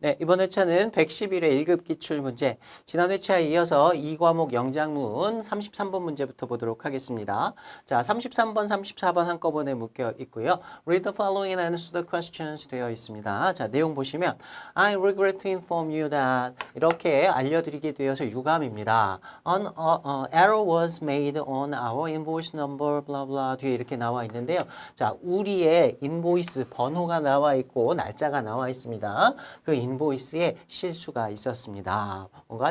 네, 이번 회차는 111회 1급 기출문제, 지난 회차에 이어서 2과목 영작문 33번 문제부터 보도록 하겠습니다. 자, 33번, 34번 한꺼번에 묶여 있고요. Read the following and answer the questions 되어 있습니다. 자, 내용 보시면 I regret to inform you that 이렇게 알려드리게 되어서 유감입니다. An error was made on our invoice number, blah blah 뒤에 이렇게 나와 있는데요. 자, 우리의 인보이스 번호가 나와 있고 날짜가 나와 있습니다. 그 인보이스에 실수가 있었습니다. 뭔가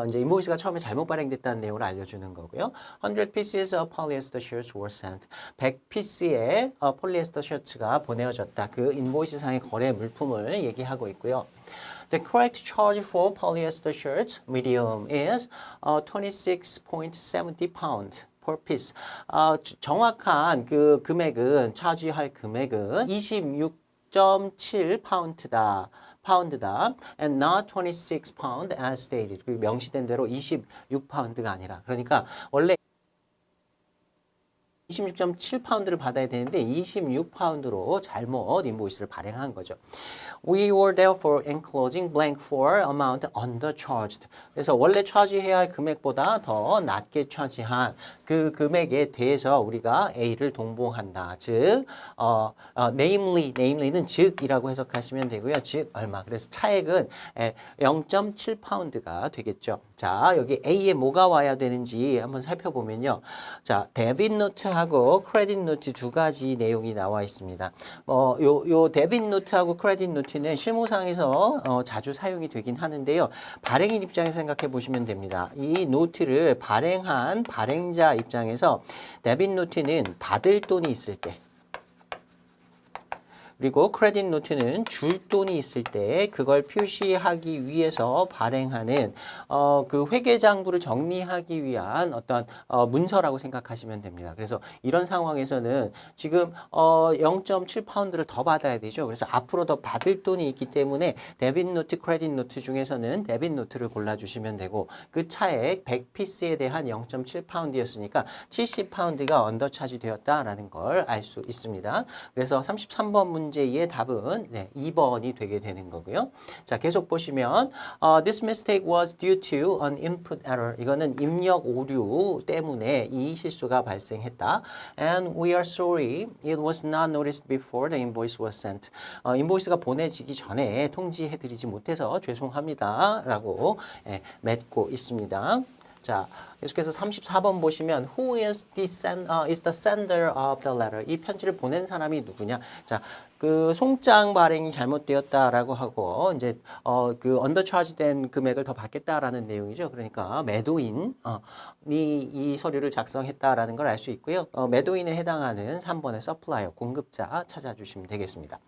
이제 인보이스가 처음에 잘못 발행됐다는 내용을 알려주는 거고요. 100 pieces of polyester shirts were sent. 100피스의 폴리에스터 셔츠가 보내어졌다. 그 인보이스 상의 거래 물품을 얘기하고 있고요. The correct charge for polyester shirts medium is 26.70 pound. per piece. 정확한 그 금액은 차지할 금액은 26.7 파운드다. And not 26 pound as stated. 그 명시된 대로 26파운드가 아니라. 그러니까 원래 26.7파운드를 받아야 되는데 26파운드로 잘못 인보이스를 발행한 거죠. We were therefore enclosing blank for amount undercharged. 그래서 원래 차지해야 할 금액보다 더 낮게 차지한 그 금액에 대해서 우리가 A를 동봉한다. 즉, namely는 즉이라고 해석하시면 되고요. 즉 얼마. 그래서 차액은 0.7파운드가 되겠죠. 자, 여기 A에 뭐가 와야 되는지 한번 살펴보면요. 자, 데빗 노트하고 크레딧 노트 두 가지 내용이 나와 있습니다. 요 데빗 노트하고 크레딧 노트는 실무상에서 자주 사용이 되긴 하는데요. 발행인 입장에서 생각해 보시면 됩니다. 이 노트를 발행한 발행자 입장에서 데빗 노트는 받을 돈이 있을 때, 그리고 크레딧 노트는 줄 돈이 있을 때 그걸 표시하기 위해서 발행하는 그 회계장부를 정리하기 위한 어떤 문서라고 생각하시면 됩니다. 그래서 이런 상황에서는 지금 0.7파운드를 더 받아야 되죠. 그래서 앞으로 더 받을 돈이 있기 때문에 데빗 노트, 크레딧 노트 중에서는 데빗 노트를 골라주시면 되고 그 차액 100피스에 대한 0.7파운드였으니까 70파운드가 언더차지 되었다라는 걸 알 수 있습니다. 그래서 33번 문제의 답은 2번이 되게 되는 거고요. 자, 계속 보시면 This mistake was due to an input error. 이거는 입력 오류 때문에 이 실수가 발생했다. And we are sorry it was not noticed before the invoice was sent. 인보이스가 보내지기 전에 통지해드리지 못해서 죄송합니다. 라고 맺고 있습니다. 자, 계속해서 34번 보시면 Who is the sender of the letter? 이 편지를 보낸 사람이 누구냐? 자, 그 송장 발행이 잘못되었다라고 하고 이제 그 언더차지된 금액을 더 받겠다라는 내용이죠. 그러니까 매도인이 이 서류를 작성했다라는 걸 알 수 있고요. 매도인에 해당하는 3번의 서플라이어 공급자 찾아주시면 되겠습니다.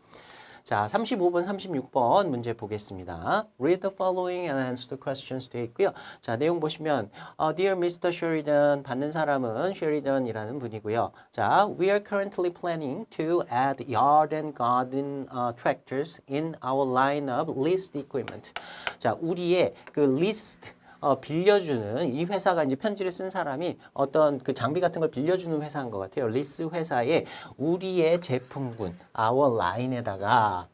자, 35번, 36번 문제 보겠습니다. Read the following and answer the questions 되어 있고요. 자, 내용 보시면 Dear Mr. Sheridan, 받는 사람은 Sheridan이라는 분이고요. 자, We are currently planning to add yard and garden tractors in our line of leased equipment. 자, 우리의 그 list 빌려주는 이 회사가 이제 편지를 쓴 사람이 어떤 그 장비 같은 걸 빌려주는 회사인 것 같아요. 리스 회사에 우리의 제품군, our line에다가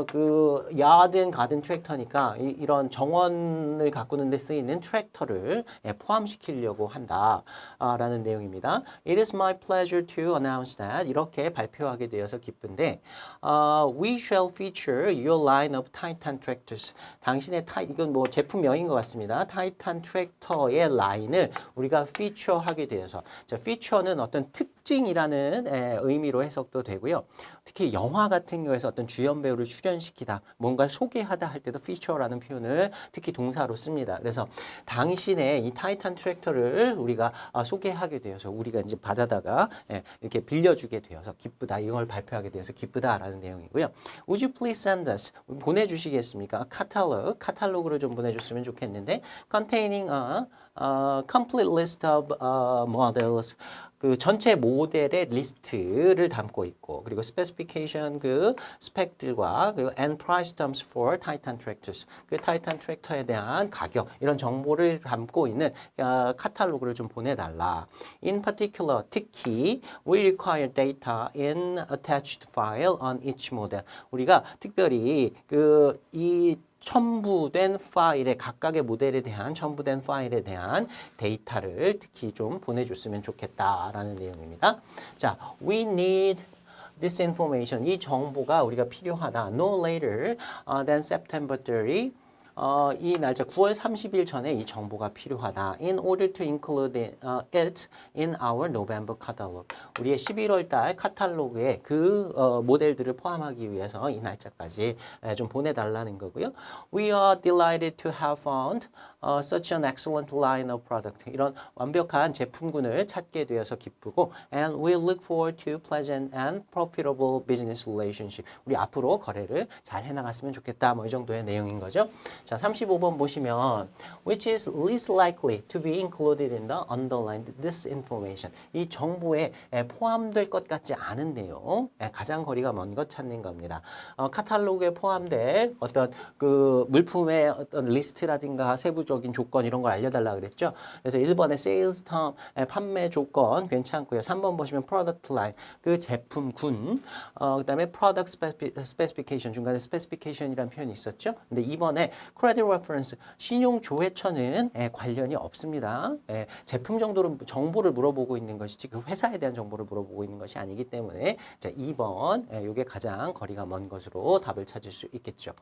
그 야드 앤 가든 트랙터니까 이런 정원을 가꾸는 데 쓰이는 트랙터를 포함시키려고 한다라는 내용입니다. It is my pleasure to announce that 이렇게 발표하게 되어서 기쁜데 We shall feature your line of Titan tractors. 당신의 이건 뭐 제품명인 것 같습니다. 타이탄 트랙터의 라인을 우리가 feature하게 되어서 자, feature는 어떤 특징이라는 의미로 해석도 되고요. 특히 영화 같은 경우에서 어떤 주연 배우를 출연시키다, 뭔가를 소개하다 할 때도 feature라는 표현을 특히 동사로 씁니다. 그래서 당신의 이 타이탄 트랙터를 우리가 소개하게 되어서 우리가 이제 받아다가 이렇게 빌려주게 되어서 기쁘다, 이걸 발표하게 되어서 기쁘다라는 내용이고요. Would you please send us? 보내주시겠습니까? 카탈로그를 좀 보내줬으면 좋겠는데 containing complete list of models. 그 전체 모델의 리스트를 담고 있고 그리고 specification 그 스펙들과 그리고 and price terms for Titan tractors 그 타이탄 트랙터에 대한 가격 이런 정보를 담고 있는 카탈로그를 좀 보내달라. In particular 특히 we require data in attached file on each model. 우리가 특별히 이 첨부된 파일에 각각의 모델에 대한 첨부된 파일에 대한 데이터를 특히 좀 보내줬으면 좋겠다라는 내용입니다. 자, we need this information. 이 정보가 우리가 필요하다. No later than September 30. 이 날짜 9월 30일 전에 이 정보가 필요하다. In order to include it in our November catalog. 우리의 11월 달 카탈로그에 그 모델들을 포함하기 위해서 이 날짜까지 좀 보내달라는 거고요. We are delighted to have found such an excellent line of product. 이런 완벽한 제품군을 찾게 되어서 기쁘고 and we look forward to pleasant and profitable business relationship. 우리 앞으로 거래를 잘 해나갔으면 좋겠다. 뭐 이 정도의 내용인 거죠. 자, 35번 보시면 which is least likely to be included in the underlined this information. 이 정보에 포함될 것 같지 않은 내용, 가장 거리가 먼 것 찾는 겁니다. 카탈로그에 포함될 어떤 그 물품의 어떤 리스트라든가 세부적인 조건 이런 걸 알려달라 그랬죠. 그래서 1번에 sales term, 판매 조건 괜찮고요. 3번 보시면 product line, 그 제품군, 그다음에 product specification, 중간에 specification이라는 표현이 있었죠. 근데 2번에 credit reference, 신용 조회처는 관련이 없습니다. 제품 정보를 물어보고 있는 것이지 그 회사에 대한 정보를 물어보고 있는 것이 아니기 때문에 자, 2번 이게 가장 거리가 먼 것으로 답을 찾을 수 있겠죠.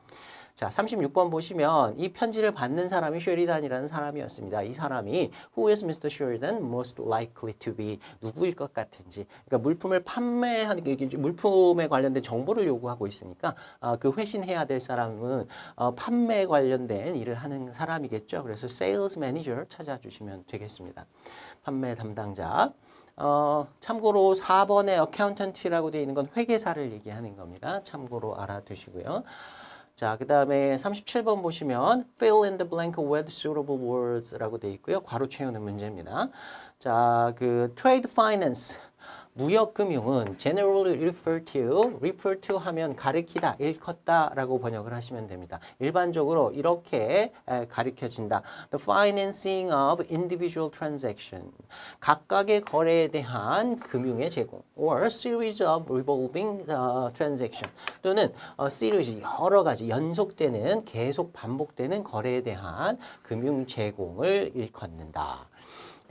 자, 36번 보시면 이 편지를 받는 사람이 쉐리단이라는 사람이었습니다. 이 사람이 Who is Mr. Sheridan most likely to be? 누구일 것 같은지. 그러니까 물품을 판매하는 물품에 관련된 정보를 요구하고 있으니까 그 회신해야 될 사람은 판매 관련된 일을 하는 사람이겠죠. 그래서 Sales Manager 찾아주시면 되겠습니다. 판매 담당자. 참고로 4번에 accountant라고 되어 있는 건 회계사를 얘기하는 겁니다. 참고로 알아두시고요. 자, 그 다음에 37번 보시면 fill in the blank with suitable words라고 되어 있고요. 괄호 채우는 문제입니다. 자, 그 trade finance. 무역금융은 generally refer to 하면 가리키다, 일컫다라고 번역을 하시면 됩니다. 일반적으로 이렇게 가리켜진다. The financing of individual transaction. 각각의 거래에 대한 금융의 제공. Or series of revolving transaction. 또는 series, 여러 가지 연속되는, 계속 반복되는 거래에 대한 금융 제공을 일컫는다.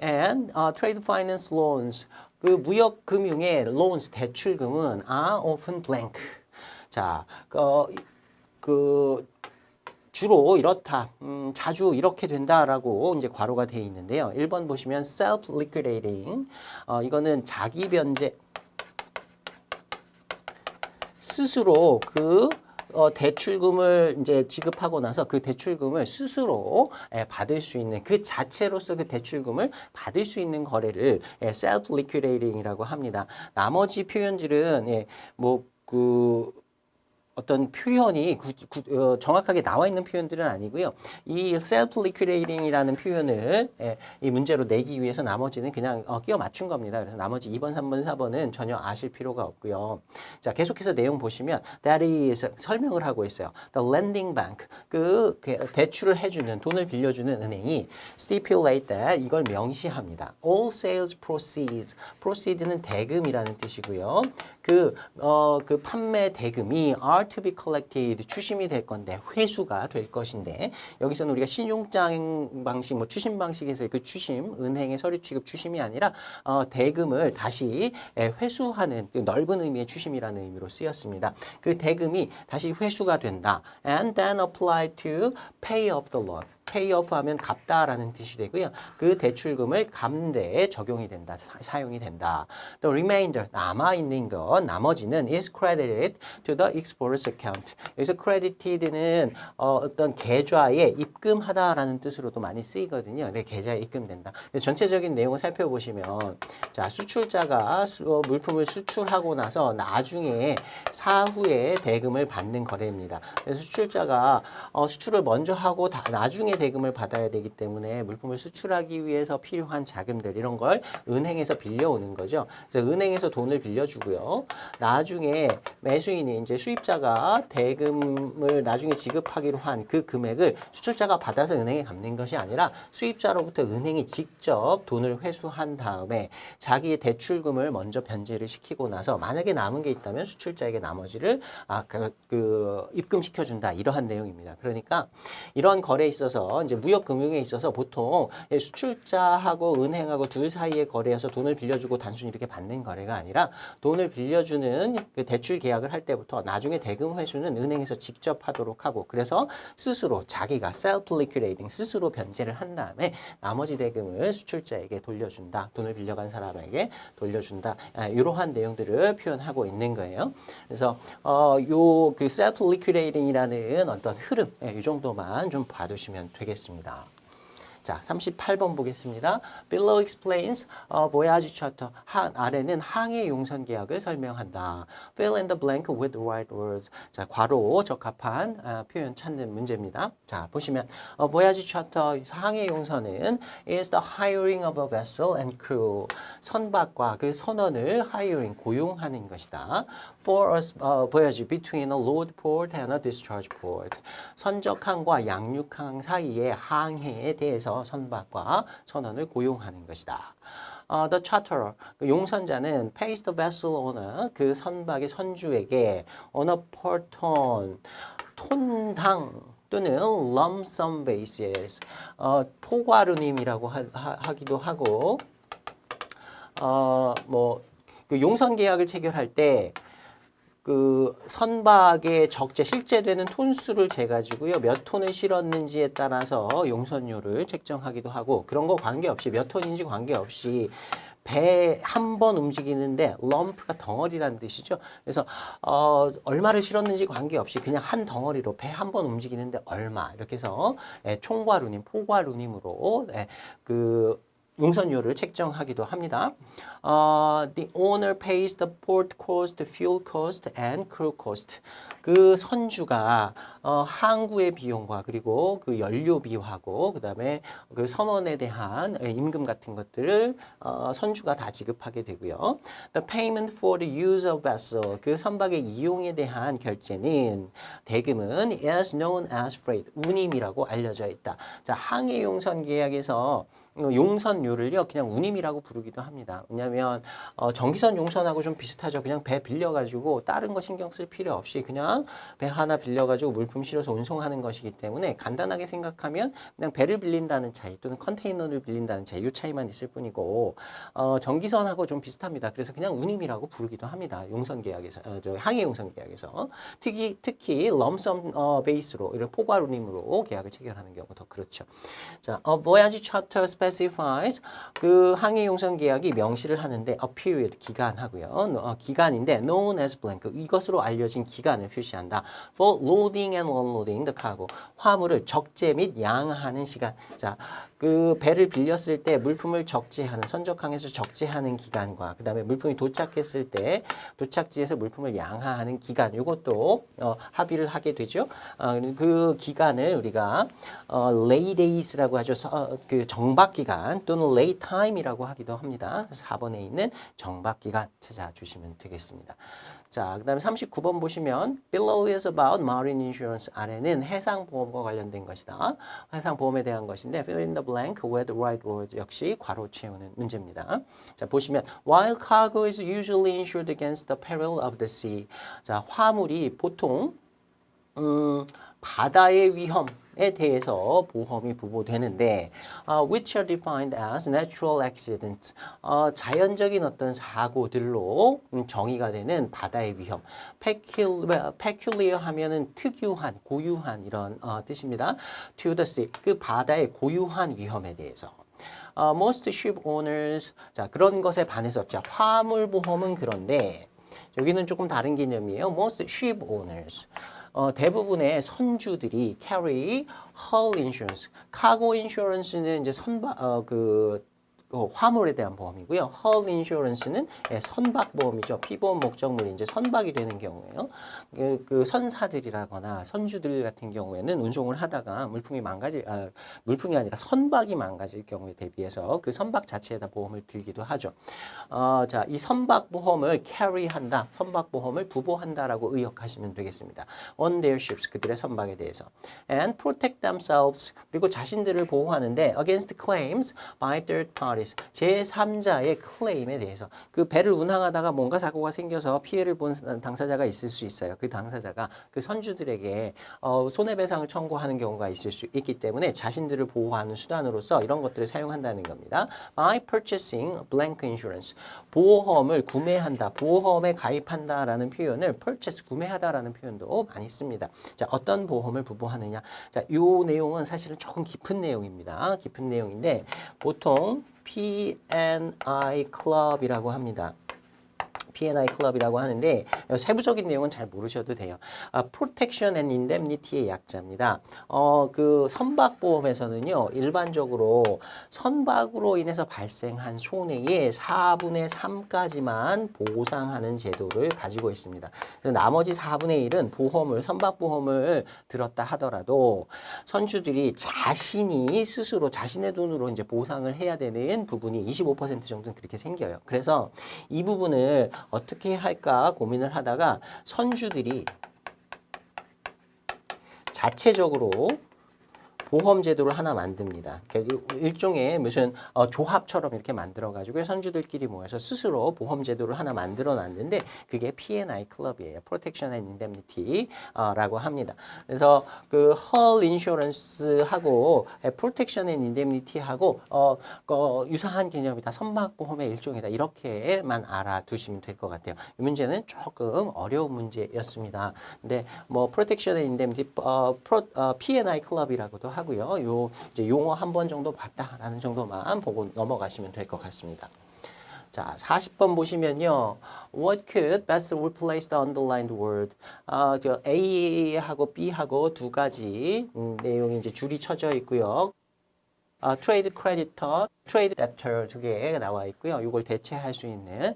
And trade finance loans. 그 무역금융의 loans, 대출금은 are often blank. 자, 주로 이렇다, 자주 이렇게 된다라고 이제 괄호가 되어 있는데요. 1번 보시면 self-liquidating. 이거는 자기 변제. 스스로 대출금을 이제 지급하고 나서 그 대출금을 스스로 받을 수 있는 그 자체로서 그 대출금을 받을 수 있는 거래를 self-liquidating이라고 합니다. 나머지 표현들은 어떤 표현이 정확하게 나와 있는 표현들은 아니고요. 이 self-liquidating이라는 표현을 이 문제로 내기 위해서 나머지는 그냥 끼워 맞춘 겁니다. 그래서 나머지 2번, 3번, 4번은 전혀 아실 필요가 없고요. 자, 계속해서 내용 보시면 that is 설명을 하고 있어요. The lending bank, 그 대출을 해주는, 돈을 빌려주는 은행이 stipulate that 이걸 명시합니다. All sales proceeds, proceed는 대금이라는 뜻이고요. 그 판매 대금이 are to be collected, 추심이 될 건데, 회수가 될 것인데, 여기서는 우리가 신용장 방식, 추심 방식에서의 그 추심, 은행의 서류 취급 추심이 아니라, 대금을 다시 회수하는 그 넓은 의미의 추심이라는 의미로 쓰였습니다. 그 대금이 다시 회수가 된다. And then apply to pay off the loan. pay off 하면 갚다라는 뜻이 되고요. 그 대출금을 갚는데 적용이 된다, 사용이 된다. The remainder, 남아있는 것, 나머지는 is credited to the exporter's account. 여기서 credited는 어떤 계좌에 입금하다라는 뜻으로도 많이 쓰이거든요. 계좌에 입금된다. 그래서 전체적인 내용을 살펴보시면, 자, 수출자가 물품을 수출하고 나서 나중에 사후에 대금을 받는 거래입니다. 그래서 수출자가 수출을 먼저 하고 나중에 대금을 받아야 되기 때문에 물품을 수출하기 위해서 필요한 자금들 이런 걸 은행에서 빌려오는 거죠. 그래서 은행에서 돈을 빌려주고요. 나중에 매수인이 이제 수입자가 대금을 나중에 지급하기로 한 그 금액을 수출자가 받아서 은행에 갚는 것이 아니라 수입자로부터 은행이 직접 돈을 회수한 다음에 자기의 대출금을 먼저 변제를 시키고 나서 만약에 남은 게 있다면 수출자에게 나머지를 입금시켜준다 이러한 내용입니다. 그러니까 이런 거래에 있어서 이제 무역금융에 있어서 보통 수출자하고 은행하고 둘 사이의 거래여서 돈을 빌려주고 단순히 이렇게 받는 거래가 아니라 돈을 빌려주는 그 대출 계약을 할 때부터 나중에 대금 회수는 은행에서 직접 하도록 하고 그래서 스스로 자기가 self-liquidating 스스로 변제를 한 다음에 나머지 대금을 수출자에게 돌려준다. 돈을 빌려간 사람에게 돌려준다. 이러한 내용들을 표현하고 있는 거예요. 그래서 요 그 self-liquidating이라는 어떤 흐름 이 정도만 좀 봐두시면 되겠습니다. 자, 38번 보겠습니다. Below explains voyage charter. 아래는 항해 용선 계약을 설명한다. Fill in the blank with the right words. 자, 괄호 적합한 표현 찾는 문제입니다. 자, 보시면 voyage charter 항해 용선은 is the hiring of a vessel and crew. 선박과 그 선원을 hiring 고용하는 것이다. For a voyage between a load port and a discharge port. 선적항과 양육항 사이의 항해에 대해서 선박과 선원을 고용하는 것이다. The charterer, 그 용선자는 pays the vessel owner, 그 선박의 선주에게 on a per ton, 톤당 또는 lump sum basis, 포괄운임이라고 하기도 하고, 그 용선 계약을 체결할 때 그 선박의 적재 실제되는 톤수를 재가지고요 몇 톤을 실었는지에 따라서 용선료를 책정하기도 하고 그런 거 관계없이 몇 톤인지 관계없이 배 한 번 움직이는데 럼프가 덩어리라는 뜻이죠. 그래서 얼마를 실었는지 관계없이 그냥 한 덩어리로 배 한 번 움직이는데 얼마 이렇게 해서 총괄운임, 포괄운임으로 그 용선료를 책정하기도 합니다. The owner pays the port cost, fuel cost, and crew cost. 그 선주가 항구의 비용과 그리고 그 연료비하고 그다음에 그 선원에 대한 임금 같은 것들을 선주가 다 지급하게 되고요. The payment for the use of vessel. 그 선박의 이용에 대한 결제는 대금은 is known as freight. 운임이라고 알려져 있다. 자, 항해 용선 계약에서 용선료를요 그냥 운임이라고 부르기도 합니다. 왜냐하면 전기선 용선하고 좀 비슷하죠. 그냥 배 빌려가지고 다른 거 신경 쓸 필요 없이 그냥 배 하나 빌려가지고 물품 실어서 운송하는 것이기 때문에 간단하게 생각하면 그냥 배를 빌린다는 차이 또는 컨테이너를 빌린다는 차이 이 차이만 있을 뿐이고 전기선하고 좀 비슷합니다. 그래서 그냥 운임이라고 부르기도 합니다. 용선 계약에서 항해 용선 계약에서 특히 럼섬 베이스로 이런 포괄 운임으로 계약을 체결하는 경우 더 그렇죠. 자, voyage charter specifies 그 항해 용선 계약이 명시를 하는데 a period 기간하고요. 기간인데 known as blank 이것으로 알려진 기간을 표시한다. For loading and unloading the cargo 화물을 적재 및 양하는 시간. 자, 그 배를 빌렸을 때 물품을 적재하는 선적항에서 적재하는 기간과 그다음에 물품이 도착했을 때 도착지에서 물품을 양하하는 기간 이것도 합의를 하게 되죠. 그 기간을 우리가 lay days라고 하죠. 그 정박 기간 또는 lay time이라고 하기도 합니다. 4번에 있는 정박 기간 찾아주시면 되겠습니다. 자, 그다음에 39번 보시면 below is about marine insurance. 아래는 해상보험과 관련된 것이다. 해상보험에 대한 것인데 fill in the blank with the right word 역시 괄호 채우는 문제입니다. 자, 보시면 while cargo is usually insured against the peril of the sea. 자, 화물이 보통 바다의 위험에 대해서 보험이 부과되는데 which are defined as natural accidents. 자연적인 어떤 사고들로 정의가 되는 바다의 위험. peculiar 하면은 특유한, 고유한 이런 뜻입니다. to the sea. 그 바다의 고유한 위험에 대해서. most ship owners. 자, 그런 것에 반해서 자, 화물 보험은 그런데 여기는 조금 다른 개념이에요. most ship owners. 대부분의 선주들이 carry hull insurance, cargo insurance는 이제 선박 화물에 대한 보험이고요. hull insurance는 선박보험이죠. 피보험 목적물이 이제 선박이 되는 경우에요. 그 선사들이라거나 선주들 같은 경우에는 운송을 하다가 물품이 아니라 선박이 망가질 경우에 대비해서 그 선박 자체에다 보험을 들기도 하죠. 자, 이 선박보험을 carry한다, 선박보험을 부보한다라고 의역하시면 되겠습니다. on their ships, 그들의 선박에 대해서. and protect themselves, 그리고 자신들을 보호하는데 against claims by third parties, 제3자의 클레임에 대해서. 그 배를 운항하다가 뭔가 사고가 생겨서 피해를 본 당사자가 있을 수 있어요. 그 당사자가 그 선주들에게 손해배상을 청구하는 경우가 있을 수 있기 때문에 자신들을 보호하는 수단으로서 이런 것들을 사용한다는 겁니다. by purchasing blank insurance, 보험을 구매한다, 보험에 가입한다라는 표현을 purchase, 구매하다라는 표현도 많이 씁니다. 자, 어떤 보험을 부보하느냐. 자, 이 내용은 사실은 조금 깊은 내용입니다. 깊은 내용인데 보통 P&I 클럽이라고 합니다. P&I 클럽이라고 하는데 세부적인 내용은 잘 모르셔도 돼요. Protection and Indemnity의 약자입니다. 그 선박보험에서는요, 일반적으로 선박으로 인해서 발생한 손해의 4분의 3까지만 보상하는 제도를 가지고 있습니다. 나머지 4분의 1은 보험을, 선박보험을 들었다 하더라도 선주들이 자신이 스스로 자신의 돈으로 이제 보상을 해야 되는 부분이 25% 정도는 그렇게 생겨요. 그래서 이 부분을 어떻게 할까 고민을 하다가 선주들이 자체적으로 보험 제도를 하나 만듭니다. 그러니까 일종의 무슨 조합처럼 이렇게 만들어가지고 선주들끼리 모여서 스스로 보험 제도를 하나 만들어 놨는데 그게 P&I 클럽이에요. Protection and Indemnity라고 합니다. 그래서 그 hull insurance하고 Protection and Indemnity하고 유사한 개념이다. 선박보험의 일종이다. 이렇게만 알아두시면 될 것 같아요. 이 문제는 조금 어려운 문제였습니다. 근데 뭐 Protection and Indemnity, P&I 클럽이라고도 하고요. 요 이제 용어 한 번 정도 봤다라는 정도만 보고 넘어가시면 될 것 같습니다. 자, 40번 보시면요. What could best replace the underlined word? 저 A하고 B하고 두 가지 내용이 이제 줄이 쳐져 있고요. 트레이드 크레디터, 트레이드 데터 두 개가 나와 있고요. 이걸 대체할 수 있는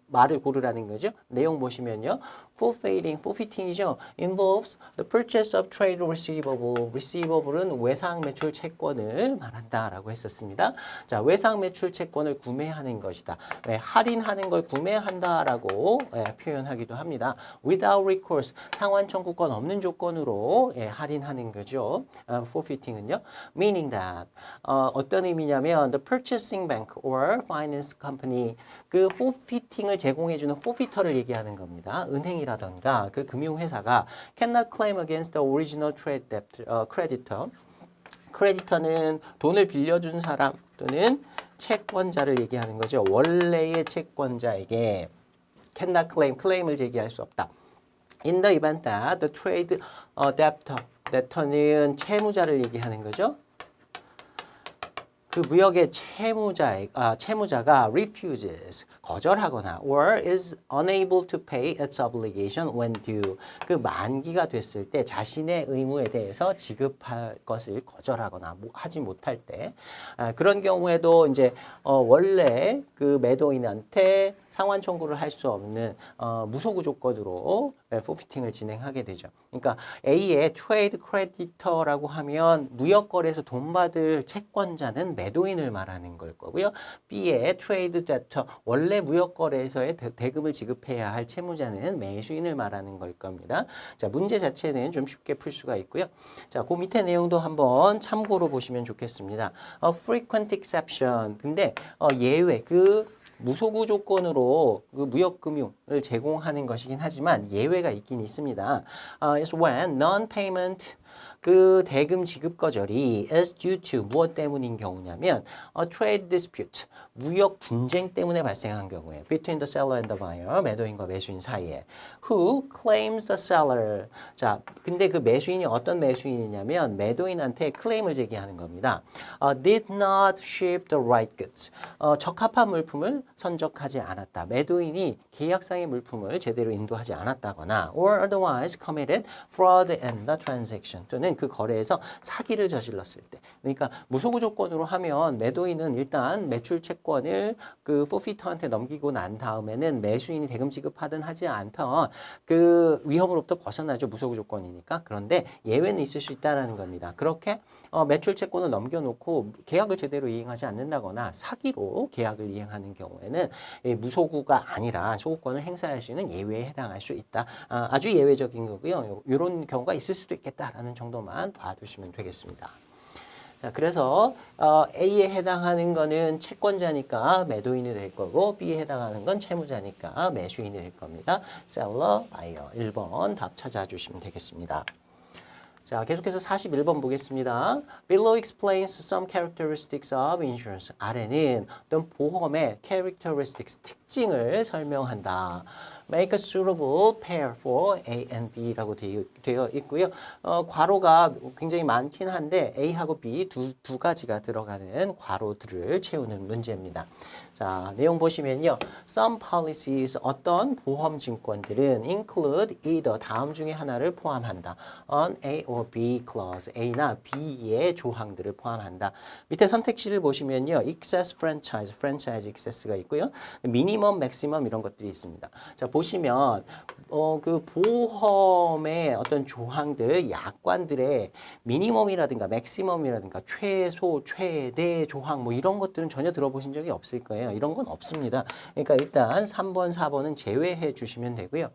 말을 고르라는 거죠. 내용 보시면요. forfeiting이죠. involves the purchase of trade receivable. receiveable은 외상 매출 채권을 말한다라고 했었습니다. 자, 외상 매출 채권을 구매하는 것이다. 네, 할인하는 걸 구매한다라고 표현하기도 합니다. without recourse, 상환 청구권 없는 조건으로 할인하는 거죠. forfeiting은요. meaning that 어떤 의미냐면 the purchasing bank or finance company, 그 forfeiting을 제공해주는 forfeiter를 얘기하는 겁니다. 은행이라던가 그 금융회사가 cannot claim against the original trade debt, creditor. 크레디터는 돈을 빌려준 사람 또는 채권자를 얘기하는 거죠. 원래의 채권자에게 cannot claim, 클레임을 제기할 수 없다. In the event that the trade debtor, debtor는 채무자를 얘기하는 거죠. 그 무역의 채무자가 refuses, 거절하거나 or is unable to pay its obligation when due, 그 만기가 됐을 때 자신의 의무에 대해서 지급할 것을 거절하거나 하지 못할 때 그런 경우에도 이제 원래 그 매도인한테 상환 청구를 할 수 없는 무소구 조건으로 forfeiting을 진행하게 되죠. 그러니까 A의 트레이드 크레디터라고 하면 무역거래에서 돈 받을 채권자는 매도인을 말하는 걸 거고요. B의 트레이드 데터, 원래 무역거래에서의 대금을 지급해야 할 채무자는 매수인을 말하는 걸 겁니다. 자, 문제 자체는 좀 쉽게 풀 수가 있고요. 자, 그 밑에 내용도 한번 참고로 보시면 좋겠습니다. frequent exception, 근데 예외, 그 무소구 조건으로 그 무역금융을 제공하는 것이긴 하지만 예외가 있긴 있습니다. It's when non-payment, 그 대금 지급 거절이 is due to 무엇 때문인 경우냐면 trade dispute, 무역 분쟁 때문에 발생한 경우에 between the seller and the buyer, 매도인과 매수인 사이에 who claims the seller. 자, 근데 그 매수인이 어떤 매수인이냐면 매도인한테 클레임을 제기하는 겁니다. Did not ship the right goods. 적합한 물품을 선적하지 않았다. 매도인이 계약상의 물품을 제대로 인도하지 않았다거나 or otherwise committed fraud in the transaction 또는 그 거래에서 사기를 저질렀을 때. 그러니까 무소구 조건으로 하면 매도인은 일단 매출 채권을 그 포피터한테 넘기고 난 다음에는 매수인이 대금 지급하든 하지 않던 그 위험으로부터 벗어나죠. 무소구 조건이니까. 그런데 예외는 있을 수 있다는 겁니다. 그렇게 매출 채권을 넘겨놓고 계약을 제대로 이행하지 않는다거나 사기로 계약을 이행하는 경우에는 무소구가 아니라 소구권을 행사할 수 있는 예외에 해당할 수 있다. 아주 예외적인 거고요. 이런 경우가 있을 수도 있겠다라는 정도만 봐두시면 되겠습니다. 자, 그래서 A에 해당하는 거는 채권자니까 매도인이 될 거고 B에 해당하는 건 채무자니까 매수인이 될 겁니다. seller, buyer 1번 답 찾아주시면 되겠습니다. 자, 계속해서 41번 보겠습니다. Below explains some characteristics of insurance. 아래는 어떤 보험의 characteristics, 특징을 설명한다. Make a suitable pair for A and B라고 되어 있고요. 괄호가 굉장히 많긴 한데 A하고 B 두 가지가 들어가는 괄호들을 채우는 문제입니다. 자, 내용 보시면요. Some policies, 어떤 보험 증권들은 include either 다음 중에 하나를 포함한다. On A or B clause, A나 B의 조항들을 포함한다. 밑에 선택지를 보시면요. excess franchise, franchise excess가 있고요. minimum, maximum 이런 것들이 있습니다. 자, 보시면 그 보험의 어떤 조항들, 약관들의 미니멈이라든가 맥시멈이라든가 최소, 최대 조항 뭐 이런 것들은 전혀 들어보신 적이 없을 거예요. 이런 건 없습니다. 그러니까 일단 3번, 4번은 제외해 주시면 되고요.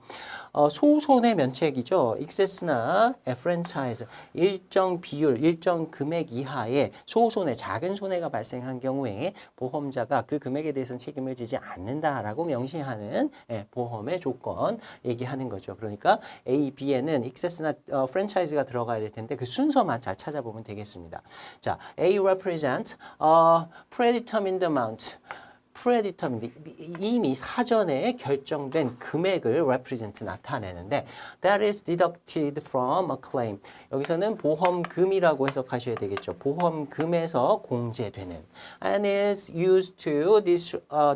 소손의 면책이죠. 익세스나 프랜차이즈 일정 비율, 일정 금액 이하의 소손해, 작은 손해가 발생한 경우에 보험자가 그 금액에 대해서는 책임을 지지 않는다라고 명시하는 보험의 조건 얘기하는 거죠. 그러니까 A, B에는 익세스나 프랜차이즈가 들어가야 될 텐데 그 순서만 잘 찾아보면 되겠습니다. 자, A represent predetermined amount. predetermined, 이미 사전에 결정된 금액을 represent 나타내는데 that is deducted from a claim. 여기서는 보험금이라고 해석하셔야 되겠죠. 보험금에서 공제되는 and is used to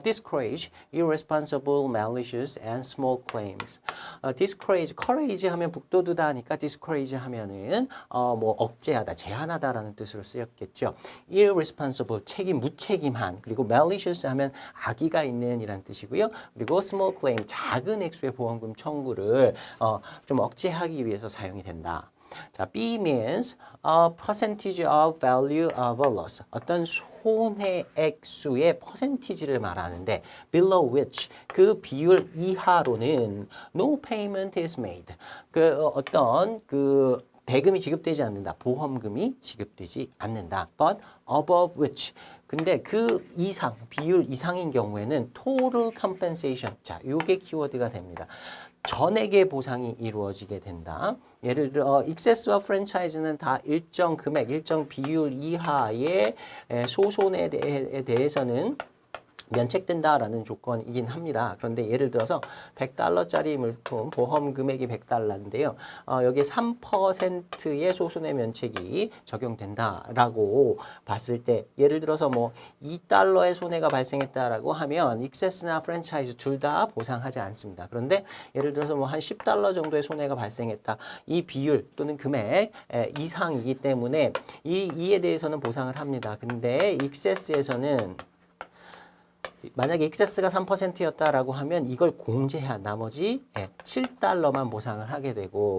discourage irresponsible, malicious and small claims. discourage, courage 하면 북돋우다니까 discourage 하면은 뭐 억제하다, 제한하다라는 뜻으로 쓰였겠죠. irresponsible, 무책임한, 그리고 malicious 하면 악의가 있는 이란 뜻이고요. 그리고 small claim, 작은 액수의 보험금 청구를 좀 억제하기 위해서 사용이 된다. 자, B means a percentage of value of a loss. 어떤 손해액 수의 퍼센티지를 말하는데 below which, 그 비율 이하로는 no payment is made. 어떤 대금이 지급되지 않는다. 보험금이 지급되지 않는다. But above which, 근데 그 이상, 비율 이상인 경우에는 total compensation. 자, 요게 키워드가 됩니다. 전액의 보상이 이루어지게 된다. 예를 들어 익세스와 프랜차이즈는 다 일정 금액, 일정 비율 이하의 소손에 대해서는 면책된다라는 조건이긴 합니다. 그런데 예를 들어서 $100짜리 물품 보험 금액이 $100인데요. 여기에 3%의 소손해 면책이 적용된다라고 봤을 때 예를 들어서 뭐 $2의 손해가 발생했다라고 하면 익세스나 프랜차이즈 둘 다 보상하지 않습니다. 그런데 예를 들어서 뭐 한 $10 정도의 손해가 발생했다. 이 비율 또는 금액 이상이기 때문에 이에 대해서는 보상을 합니다. 근데 익세스에서는 만약에 익세스가 3%였다라고 하면 이걸 공제한 나머지 $7만 보상을 하게 되고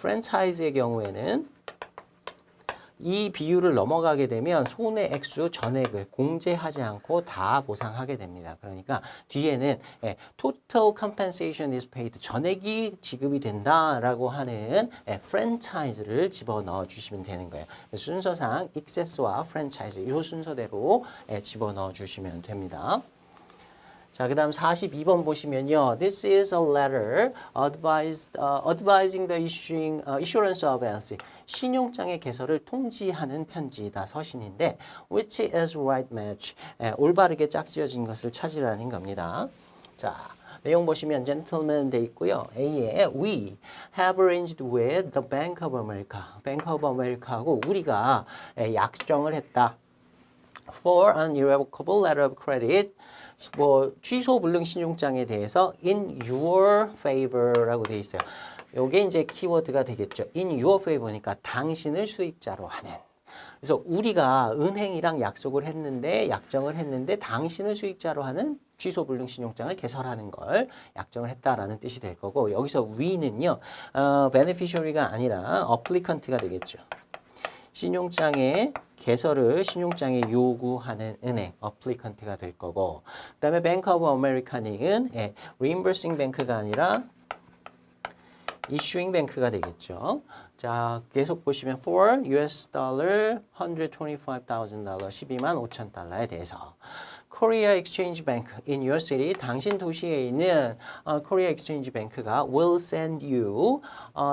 프랜차이즈의 경우에는 이 비율을 넘어가게 되면 손해 액수 전액을 공제하지 않고 다 보상하게 됩니다. 그러니까 뒤에는 total compensation is paid, 전액이 지급이 된다라고 하는 프랜차이즈를 집어넣어 주시면 되는 거예요. 순서상 익세스와 프랜차이즈 이 순서대로 집어넣어 주시면 됩니다. 자, 그 다음 42번 보시면요. This is a letter advising the issuance of LC. 신용장의 개설을 통지하는 편지이다. 서신인데 which is right match. 올바르게 짝지어진 것을 찾으라는 겁니다. 자, 내용 보시면 gentleman 돼 있고요. A에 we have arranged with the Bank of America. Bank of America하고 우리가 약정을 했다. For an irrevocable letter of credit. 뭐 취소 불능 신용장에 대해서 in your favor라고 되어 있어요. 요게 이제 키워드가 되겠죠. in your favor니까 당신을 수익자로 하는. 그래서 우리가 은행이랑 약정을 했는데 당신을 수익자로 하는 취소 불능 신용장을 개설하는 걸 약정을 했다라는 뜻이 될 거고, 여기서 we는요, beneficiary가 아니라 applicant가 되겠죠. 신용장의 개설을 신용장에 요구하는 은행, applicant가 될 거고, 그 다음에 Bank of America는 reimbursing bank가 아니라 issuing bank가 되겠죠. 자, 계속 보시면 for US dollar $125,000, 12만 5천 달러에 대해서 Korea Exchange Bank in your city, 당신 도시에 있는 Korea Exchange Bank가 will send you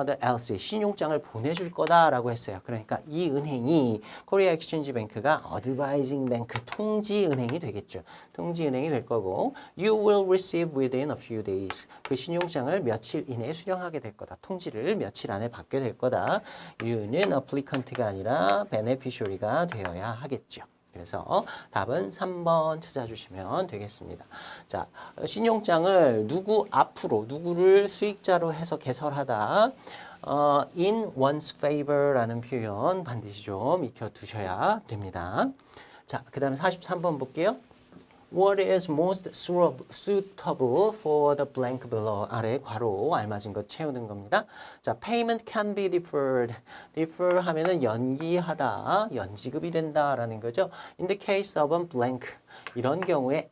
the LC, 신용장을 보내줄 거다라고 했어요. 그러니까 이 은행이 Korea Exchange Bank가 advising bank, 통지 은행이 되겠죠. 통지 은행이 될 거고, you will receive within a few days, 그 신용장을 며칠 이내에 수령하게 될 거다. 통지를 며칠 안에 받게 될 거다. you는 applicant가 아니라 beneficiary가 되어야 하겠죠. 그래서 답은 3번 찾아주시면 되겠습니다. 자, 신용장을 누구를 수익자로 해서 개설하다. in one's favor라는 표현 반드시 좀 익혀두셔야 됩니다. 자, 그 다음에 43번 볼게요. What is most suitable for the blank below? 아래 괄호 알맞은 것 채우는 겁니다. 자, payment can be deferred. defer 하면은 연기하다, 연지급이 된다라는 거죠. In the case of a blank, 이런 경우에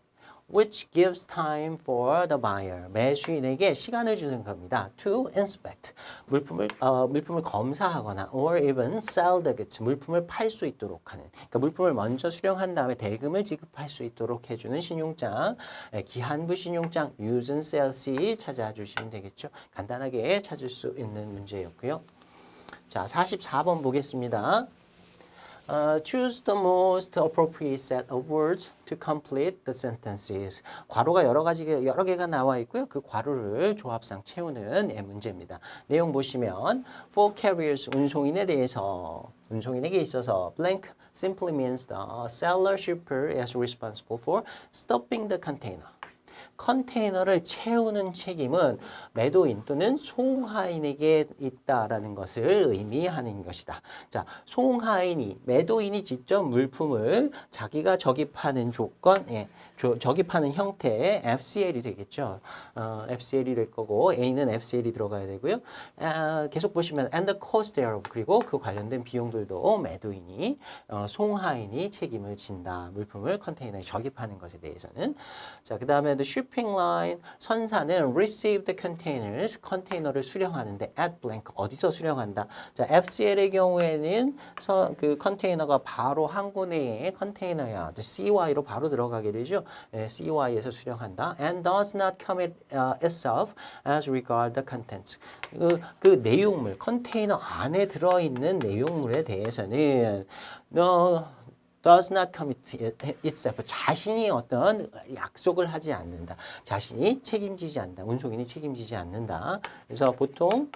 which gives time for the buyer. 매수인에게 시간을 주는 겁니다. To inspect. 물품을 검사하거나 or even sell the goods. 물품을 팔 수 있도록 하는. 그러니까 물품을 먼저 수령한 다음에 대금을 지급할 수 있도록 해주는 신용장. 기한부 신용장 use and sell C 찾아주시면 되겠죠. 간단하게 찾을 수 있는 문제였고요. 자, 44번 보겠습니다. Choose the most appropriate set of words to complete the sentences. 괄호가 여러 개가 나와 있고요. 그 괄호를 조합상 채우는 문제입니다. 내용 보시면 for carriers, 운송인에게 있어서 blank simply means the seller shipper is responsible for stopping the container. 컨테이너를 채우는 책임은 매도인 또는 송하인에게 있다라는 것을 의미하는 것이다. 자, 송하인이, 매도인이 직접 물품을 자기가 적입하는 조건, 적입하는 형태의 FCL이 되겠죠. FCL이 될 거고 A는 FCL이 들어가야 되고요. 계속 보시면 and the cost thereof, 그리고 그 관련된 비용들도 매도인이, 송하인이 책임을 진다. 물품을 컨테이너에 적입하는 것에 대해서는. 자, 그 다음에 the shipping line, 선사는 receive the containers, 컨테이너를 수령하는데 at blank, 어디서 수령한다. 자, FCL의 경우에는 그 컨테이너가 바로 항구 내에 컨테이너야. CY로 바로 들어가게 되죠. CY에서 수령한다. And does not commit itself as regard the contents. 그 내용물, 컨테이너 안에 들어있는 내용물에 대해서는 does not commit itself. 자신이 어떤 약속을 하지 않는다. 자신이 책임지지 않는다. 운송인이 책임지지 않는다. 그래서 보통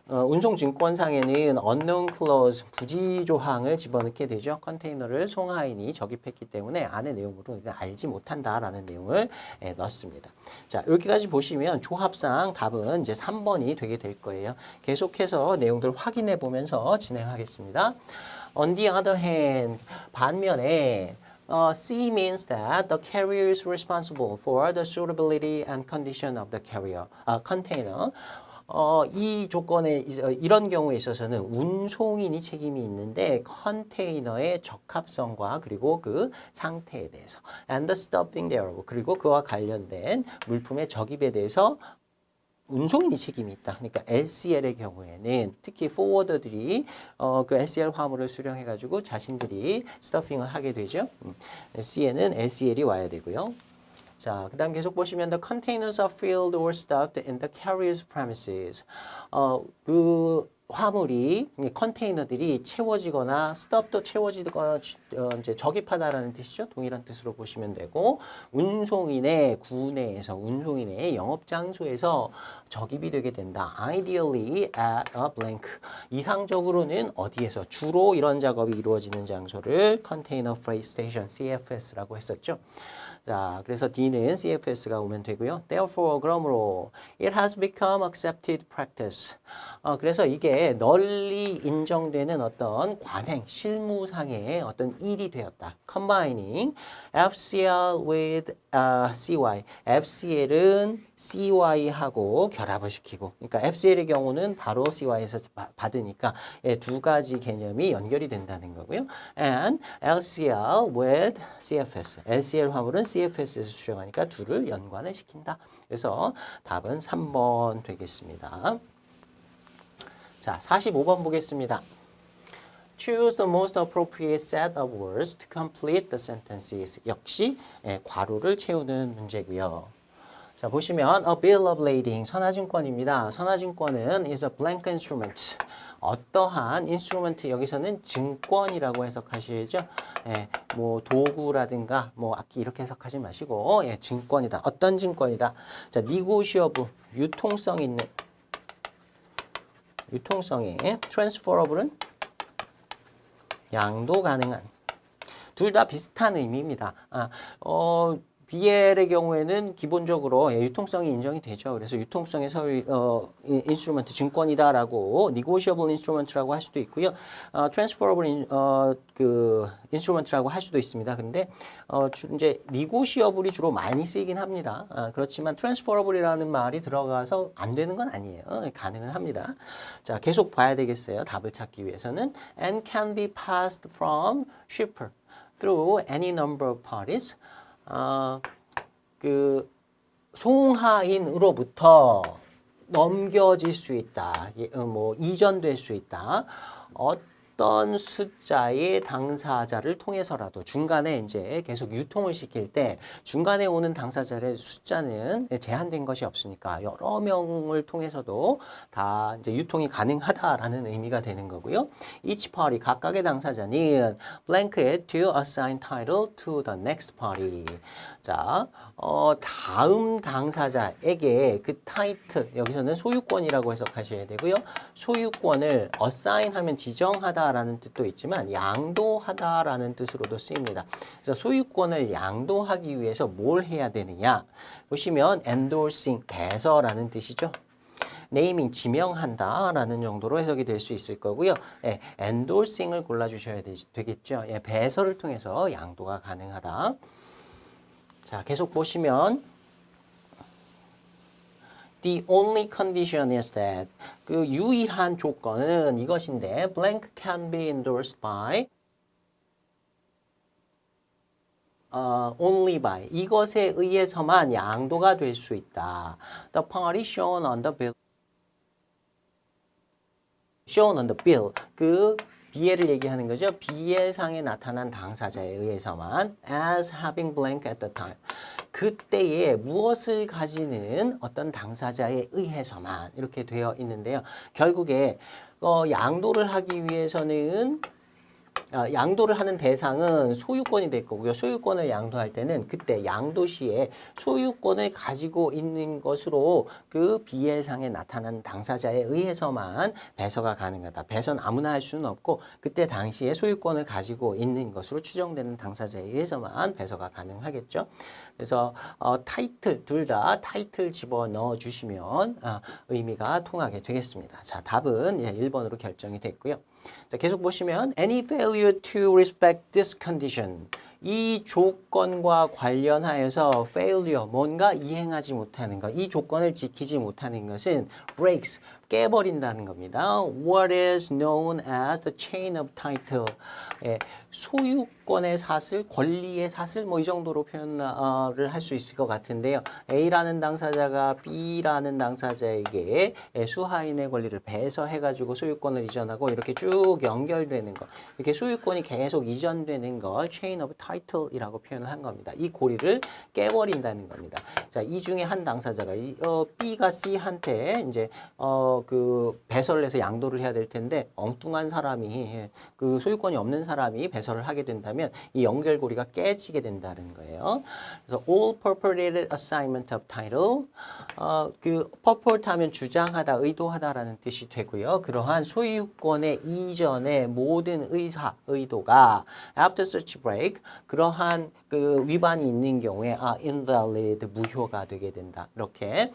운송증권상에는 unknown clause, 부지 조항을 집어넣게 되죠. 컨테이너를 송하인이 적입했기 때문에 안의 내용으로 알지 못한다라는 내용을 넣습니다. 자, 여기까지 보시면 조합상 답은 이제 3번이 되게 될 거예요. 계속해서 내용들 확인해 보면서 진행하겠습니다. On the other hand, 반면에 C means that the carrier is responsible for the suitability and condition of the container. 이 조건에, 이런 경우에 있어서는 운송인이 책임이 있는데 컨테이너의 적합성과 그리고 그 상태에 대해서 and the stopping thereof, 그리고 그와 관련된 물품의 적입에 대해서 운송인이 책임이 있다. 그러니까 LCL의 경우에는 특히 포워더들이 그 LCL 화물을 수령해가지고 자신들이 스토핑을 하게 되죠. C에는 LCL이 와야 되고요. 자, 그 다음 계속 보시면 the containers are filled or stuffed in the carrier's premises. 그 화물이, 컨테이너들이 채워지거나 stuff도 채워지거나 이제 적입하다라는 뜻이죠. 동일한 뜻으로 보시면 되고, 운송인의 구내에서, 운송인의 영업 장소에서 적입이 되게 된다. Ideally at a blank. 이상적으로는 어디에서 주로 이런 작업이 이루어지는 장소를 Container Freight Station (CFS라고) 했었죠. 자, 그래서 D는 CFS가 오면 되고요. Therefore, 그러므로 it has become accepted practice. 그래서 이게 널리 인정되는 어떤 관행, 실무상의 어떤 일이 되었다. Combining FCL with CY. FCL은 CY하고 결합을 시키고, 그러니까 FCL의 경우는 바로 CY에서 받으니까 두 가지 개념이 연결이 된다는 거고요. And LCL with CFS. LCL 화물은 CFS에서 수정하니까 둘을 연관을 시킨다. 그래서 답은 3번 되겠습니다. 자, 45번 보겠습니다. Choose the most appropriate set of words to complete the sentences. 역시 괄호를 채우는 문제고요. 자, 보시면 a bill of lading, 선화증권입니다. 선화증권은 is a blank instrument. 어떠한 instrument, 여기서는 증권이라고 해석하셔야죠. 뭐 도구라든가 뭐 악기 이렇게 해석하지 마시고 증권이다. 어떤 증권이다. 자, negotiable, 유통성 있는, 유통성이, transferable은 양도 가능한. 둘 다 비슷한 의미입니다. BL의 경우에는 기본적으로 유통성이 인정이 되죠. 그래서 유통성의 인스트루먼트 증권이다라고 negotiable instrument라고 할 수도 있고요. transferable instrument라고 할 수도 있습니다. 근데 이제 negotiable이 주로 많이 쓰이긴 합니다. 그렇지만 transferable이라는 말이 들어가서 안 되는 건 아니에요. 가능은 합니다. 자, 계속 봐야 되겠어요. 답을 찾기 위해서는 and can be passed from shipper through any number of parties. 그 송하인으로부터 넘겨질 수 있다. 뭐 이전될 수 있다. 어떤 숫자의 당사자를 통해서라도 중간에 이제 계속 유통을 시킬 때 중간에 오는 당사자의 숫자는 제한된 것이 없으니까 여러 명을 통해서도 다 이제 유통이 가능하다라는 의미가 되는 거고요. Each party, 각각의 당사자는 blanked to assign title to the next party. 자, 다음 당사자에게 그 타이틀, 여기서는 소유권이라고 해석하셔야 되고요. 소유권을 assign 하면 지정하다라는 뜻도 있지만 양도하다라는 뜻으로도 쓰입니다. 그래서 소유권을 양도하기 위해서 뭘 해야 되느냐? 보시면 endorsing, 배서라는 뜻이죠. 네이밍, 지명한다라는 정도로 해석이 될 수 있을 거고요. endorsing을 골라주셔야 되겠죠. 배서를 통해서 양도가 가능하다. 자, 계속 보시면 The only condition is that 그 유일한 조건은 이것인데 blank can be endorsed by only by 이것에 의해서만 양도가 될 수 있다. The party shown on the bill shown on the bill 그 BL을 얘기하는 거죠. BL상에 나타난 당사자에 의해서만 as having blank at the time. 그때에 무엇을 가지는 어떤 당사자에 의해서만 이렇게 되어 있는데요. 결국에 양도를 하기 위해서는 양도를 하는 대상은 소유권이 될 거고요. 소유권을 양도할 때는 그때 양도 시에 소유권을 가지고 있는 것으로 그 BL상에 나타난 당사자에 의해서만 배서가 가능하다. 배서는 아무나 할 수는 없고 그때 당시에 소유권을 가지고 있는 것으로 추정되는 당사자에 의해서만 배서가 가능하겠죠. 그래서 타이틀, 둘 다 타이틀 집어넣어 주시면 의미가 통하게 되겠습니다. 자, 답은 1번으로 결정이 됐고요. 자, 계속 보시면 any failure to respect this condition 이 조건과 관련하여서 failure 뭔가 이행하지 못하는 것, 이 조건을 지키지 못하는 것은 breaks 깨버린다는 겁니다. What is known as the chain of title 소유권의 사슬, 권리의 사슬 뭐 이 정도로 표현을 할 수 있을 것 같은데요. A라는 당사자가 B라는 당사자에게 수하인의 권리를 배서해가지고 소유권을 이전하고 이렇게 쭉 연결되는 것, 이렇게 소유권이 계속 이전되는 걸 chain of title title이라고 표현을 한 겁니다. 이 고리를 깨버린다는 겁니다. 자, 이 중에 한 당사자가 B가 C한테 이제 그 배설을 해서 양도를 해야 될 텐데 엉뚱한 사람이 그 소유권이 없는 사람이 배설을 하게 된다면 이 연결고리가 깨지게 된다는 거예요. 그래서 all purported assignment of title 그 purport 하면 주장하다, 의도하다라는 뜻이 되고요. 그러한 소유권의 이전의 모든 의도가 after such break 그러한 그 위반이 있는 경우에 invalid 무효가 되게 된다. 이렇게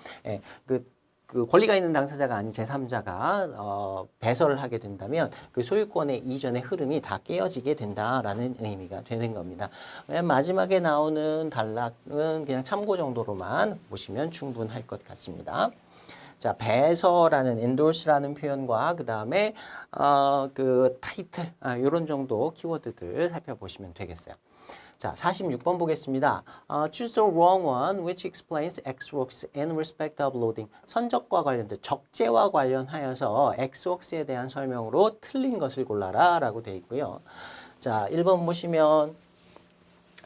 그 권리가 있는 당사자가 아닌 제3자가 배설을 하게 된다면 그 소유권의 이전의 흐름이 다 깨어지게 된다라는 의미가 되는 겁니다. 맨 마지막에 나오는 단락은 그냥 참고 정도로만 보시면 충분할 것 같습니다. 자, 배설하는 endorse라는 표현과 그 다음에 그 타이틀 이런 정도 키워드들 살펴보시면 되겠어요. 자, 46번 보겠습니다. Choose the wrong one which explains Xworks in respect of loading. 선적과 관련된 적재와 관련하여서 Xworks에 대한 설명으로 틀린 것을 골라라 라고 되어 있고요. 자, 1번 보시면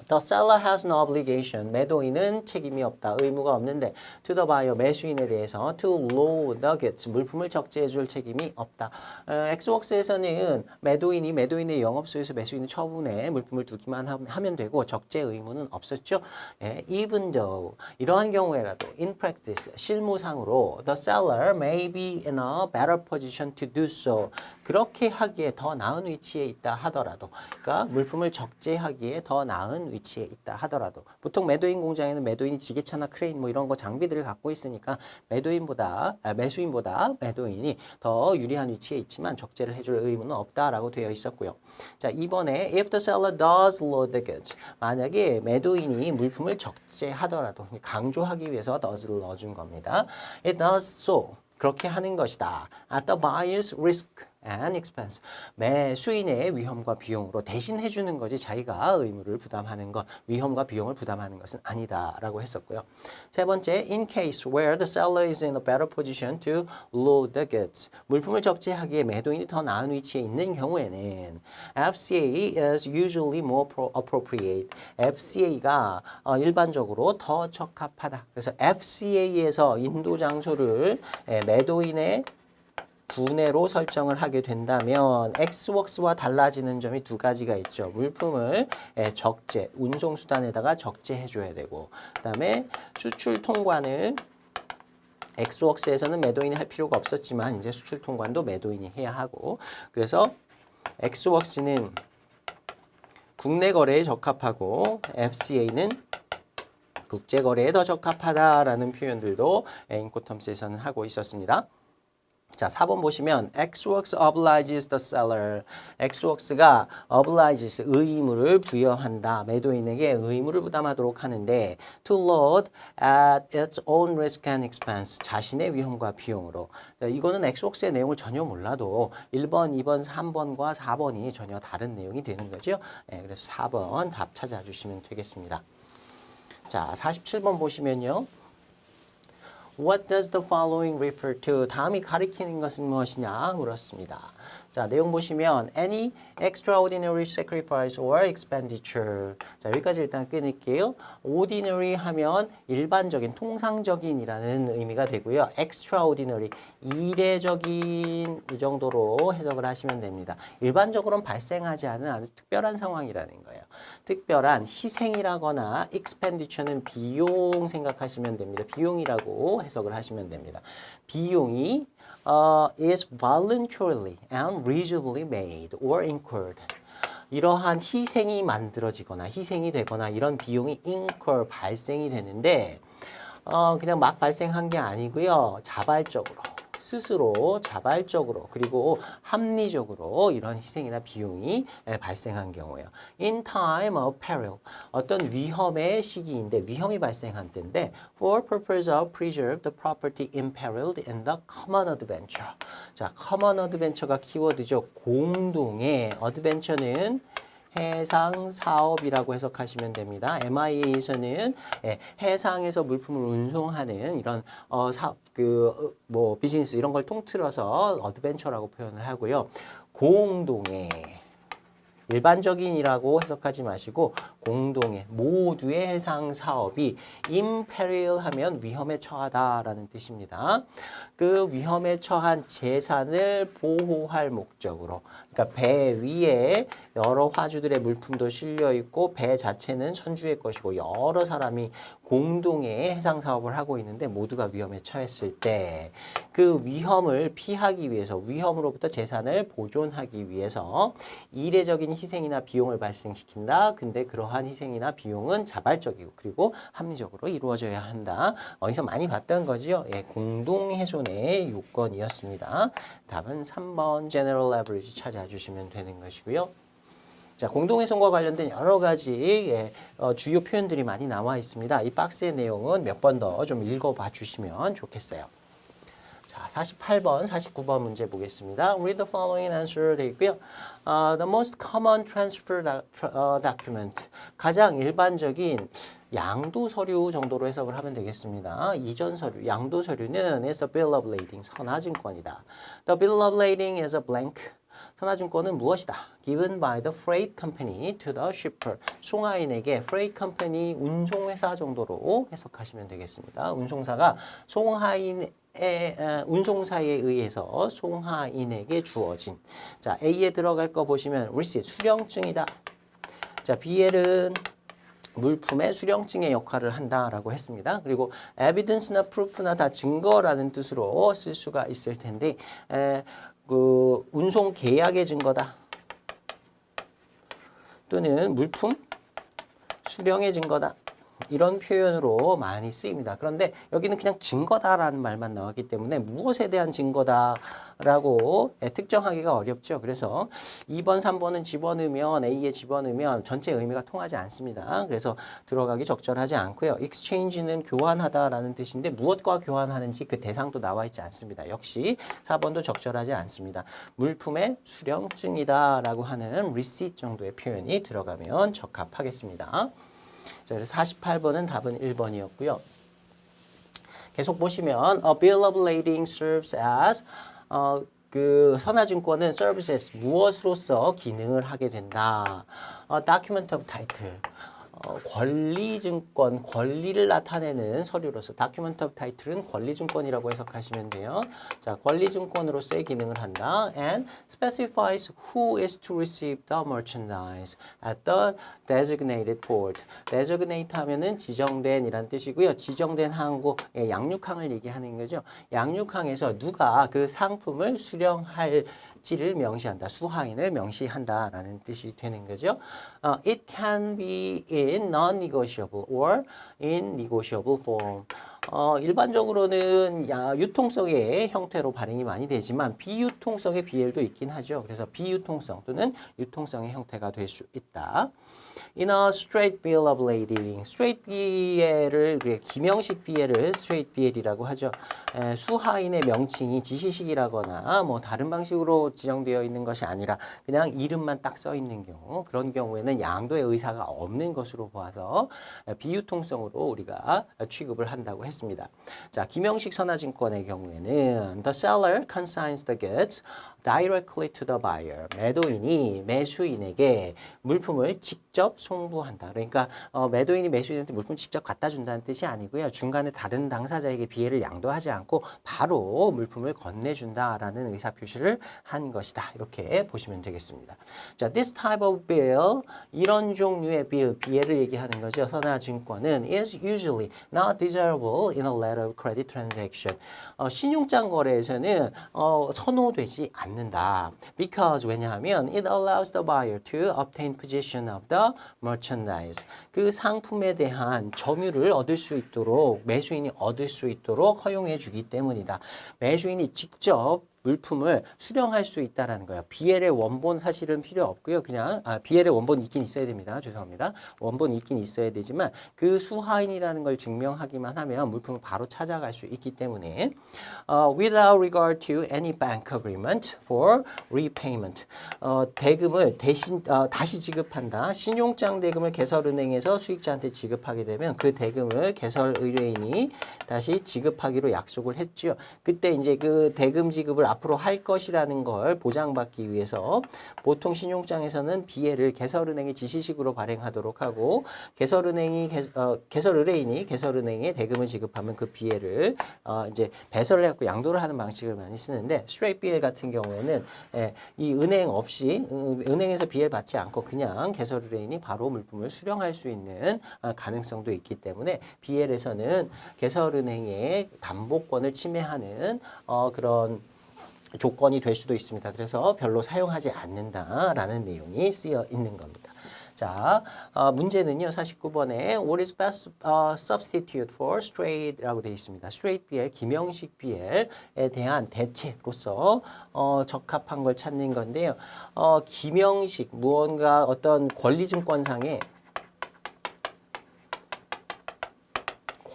The seller has no obligation. 매도인은 책임이 없다. 의무가 없는데 to the buyer. 매수인에 대해서 to load the goods. 물품을 적재해 줄 책임이 없다. Xworks에서는 매도인의 영업소에서 매수인의 처분에 물품을 두기만 하면 되고 적재 의무는 없었죠. Even though 이러한 경우에라도 in practice 실무상으로 the seller may be in a better position to do so. 그렇게 하기에 더 나은 위치에 있다 하더라도 그러니까 물품을 적재하기에 더 나은 위치에 있다 하더라도 보통 매도인 공장에는 매도인이 지게차나 크레인 뭐 이런 거 장비들을 갖고 있으니까 매수인보다 매도인이 더 유리한 위치에 있지만 적재를 해줄 의무는 없다라고 되어 있었고요. 자, 이번에 if the seller does load the goods 만약에 매도인이 물품을 적재하더라도 강조하기 위해서 does를 넣어준 겁니다. It does so 그렇게 하는 것이다. At the buyer's risk and expense. 매수인의 위험과 비용으로 대신 해주는 거지 자기가 의무를 부담하는 것, 위험과 비용을 부담하는 것은 아니다라고 했었고요. 세 번째, in case where the seller is in a better position to load the goods. 물품을 적재하기에 매도인이 더 나은 위치에 있는 경우에는 FCA is usually more appropriate. FCA가 일반적으로 더 적합하다. 그래서 FCA에서 인도 장소를 매도인의 분해로 설정을 하게 된다면 Xworks와 달라지는 점이 두 가지가 있죠. 물품을 적재, 운송수단에다가 적재해 줘야 되고 그 다음에 수출 통관을 Xworks에서는 매도인이 할 필요가 없었지만 이제 수출 통관도 매도인이 해야 하고 그래서 Xworks는 국내 거래에 적합하고 FCA는 국제 거래에 더 적합하다라는 표현들도 인코텀스에서는 하고 있었습니다. 자, 4번 보시면 Xworks obliges the seller. Xworks가 obliges 의무를 부여한다. 매도인에게 의무를 부담하도록 하는데 to load at its own risk and expense. 자신의 위험과 비용으로. 자, 이거는 Xworks의 내용을 전혀 몰라도 1번, 2번, 3번과 4번이 전혀 다른 내용이 되는 거죠. 그래서 4번 답 찾아주시면 되겠습니다. 자, 47번 보시면요. What does the following refer to? 다음이 가리키는 것은 무엇이냐 물었습니다. 자, 내용 보시면 any extraordinary sacrifice or expenditure. 자, 여기까지 일단 끊을게요. ordinary 하면 일반적인, 통상적인이라는 의미가 되고요. extraordinary, 이례적인 이 정도로 해석을 하시면 됩니다. 일반적으로는 발생하지 않은 아주 특별한 상황이라는 거예요. 특별한 희생이라거나 expenditure는 비용 생각하시면 됩니다. 비용이라고 해석을 하시면 됩니다. 비용이 is voluntarily and reasonably made or incurred. 이러한 희생이 만들어지거나 희생이 되거나 이런 비용이 incur 발생이 되는데 그냥 막 발생한 게 아니고요. 자발적으로 스스로 자발적으로 그리고 합리적으로 이런 희생이나 비용이 발생한 경우예요. In time of peril 어떤 위험의 시기인데 위험이 발생한 때인데 for purpose of preserve the property imperiled in the common adventure. 자, common adventure가 키워드죠. 공동의 adventure는 해상 사업이라고 해석하시면 됩니다. MIA에서는 해상에서 물품을 운송하는 이런 사업, 비즈니스 이런 걸 통틀어서 어드벤처라고 표현을 하고요. 공동의 일반적인이라고 해석하지 마시고 공동의 모두의 해상 사업이 imperil 하면 위험에 처하다라는 뜻입니다. 그 위험에 처한 재산을 보호할 목적으로, 그러니까 배 위에 여러 화주들의 물품도 실려 있고 배 자체는 선주의 것이고 여러 사람이 공동의 해상 사업을 하고 있는데 모두가 위험에 처했을 때 그 위험을 피하기 위해서, 위험으로부터 재산을 보존하기 위해서 이례적인 희생이나 비용을 발생시킨다. 근데 그러한 희생이나 비용은 자발적이고 그리고 합리적으로 이루어져야 한다. 어디서 많이 봤던 거지요. 예, 공동훼손의 요건이었습니다. 답은 3번 General Average 찾아주시면 되는 것이고요. 자, 공동훼손과 관련된 여러 가지 주요 표현들이 많이 나와 있습니다. 이 박스의 내용은 몇 번 더 좀 읽어봐 주시면 좋겠어요. 자, 48번, 49번 문제 보겠습니다. Read the following answer 되어 있고요. The most common transfer document. 가장 일반적인 양도 서류 정도로 해석을 하면 되겠습니다. 이전 서류, 양도 서류는 is a bill of lading, 선화증권이다. The bill of lading is a blank. 선화증권은 무엇이다? Given by the freight company to the shipper. 송화인에게 freight company 운송회사 정도로 해석하시면 되겠습니다. 운송사가 운송사에 의해서 송화인에게 주어진. 자, A에 들어갈 거 보시면 receipt, 수령증이다. 자, BL은 물품의 수령증의 역할을 한다라고 했습니다. 그리고 evidence나 proof나 다 증거라는 뜻으로 쓸 수가 있을 텐데 그 운송 계약의 증거다. 또는 물품 수령의 증거다. 이런 표현으로 많이 쓰입니다. 그런데 여기는 그냥 증거다라는 말만 나왔기 때문에 무엇에 대한 증거다라고 특정하기가 어렵죠. 그래서 2번, 3번은 집어넣으면 A에 집어넣으면 전체 의미가 통하지 않습니다. 그래서 들어가기 적절하지 않고요. exchange는 교환하다라는 뜻인데 무엇과 교환하는지 그 대상도 나와 있지 않습니다. 역시 4번도 적절하지 않습니다. 물품의 수령증이다라고 하는 receipt 정도의 표현이 들어가면 적합하겠습니다. 자, 그래서 48번은 답은 1번이었고요. 계속 보시면 a bill of lading serves as 그 선화증권은 services 무엇으로서 기능을 하게 된다. document of title 권리증권, 권리를 나타내는 서류로서 document of title은 권리증권이라고 해석하시면 돼요. 자, 권리증권으로서의 기능을 한다. And specifies who is to receive the merchandise at the designated port. designate 하면은 지정된 이란 뜻이고요. 지정된 항구, 양육항을 얘기하는 거죠. 양육항에서 누가 그 상품을 수령할 지를 명시한다. 수하인을 명시한다라는 뜻이 되는 거죠. It can be in non-negotiable or in negotiable form. 일반적으로는 유통성의 형태로 발행이 많이 되지만 비유통성의 BL도 있긴 하죠. 그래서 비유통성 또는 유통성의 형태가 될 수 있다. In a straight bill of lading, straight BL을 기명식 BL을 straight BL이라고 하죠. 수하인의 명칭이 지시식이라거나 뭐 다른 방식으로 지정되어 있는 것이 아니라 그냥 이름만 딱 써 있는 경우, 그런 경우에는 양도의 의사가 없는 것으로 보아서 비유통성으로 우리가 취급을 한다고 했습니다. 자, 기명식 선화증권의 경우에는 the seller consigns the goods directly to the buyer. 매도인이 매수인에게 물품을 직접 송부한다. 그러니까 매도인이 매수인한테 물품을 직접 갖다 준다는 뜻이 아니고요. 중간에 다른 당사자에게 비해를 양도하지 않고 바로 물품을 건네준다라는 의사표시를 한 것이다. 이렇게 보시면 되겠습니다. 자, this type of bill, 이런 종류의 비해를 얘기하는 거죠. 선화증권은 is usually not desirable in a letter of credit transaction. 신용장 거래에서는 선호되지 않는다. Because 왜냐하면 it allows the buyer to obtain possession of the merchandise. 그 상품에 대한 점유를 얻을 수 있도록 매수인이 얻을 수 있도록 허용해 주기 때문이다. 매수인이 직접 물품을 수령할 수 있다라는 거예요. BL의 원본 사실은 필요 없고요. 그냥 BL의 원본이 있긴 있어야 됩니다. 죄송합니다. 원본이 있긴 있어야 되지만 그 수하인이라는 걸 증명하기만 하면 물품을 바로 찾아갈 수 있기 때문에 without regard to any bank agreement for repayment. 대금을 다시 지급한다. 신용장 대금을 개설은행에서 수익자한테 지급하게 되면 그 대금을 개설 의뢰인이 다시 지급하기로 약속을 했죠. 그때 이제 그 대금 지급을 앞으로 할 것이라는 걸 보장받기 위해서 보통 신용장에서는 BL을 개설은행의 지시식으로 발행하도록 하고 개설의뢰인이 개설은행에 대금을 지급하면 그 BL을 이제 배설을 해갖고 양도를 하는 방식을 많이 쓰는데 스트레이트 BL 같은 경우에는 이 은행 없이 은행에서 BL 받지 않고 그냥 개설의뢰인이 바로 물품을 수령할 수 있는 가능성도 있기 때문에 BL에서는 개설은행의 담보권을 침해하는 그런 조건이 될 수도 있습니다. 그래서 별로 사용하지 않는다라는 내용이 쓰여 있는 겁니다. 자, 문제는요. 49번에 What is best substitute for straight라고 되어 있습니다. straight BL, 김영식 BL에 대한 대체로서 적합한 걸 찾는 건데요. 김영식, 무언가 어떤 권리증권상의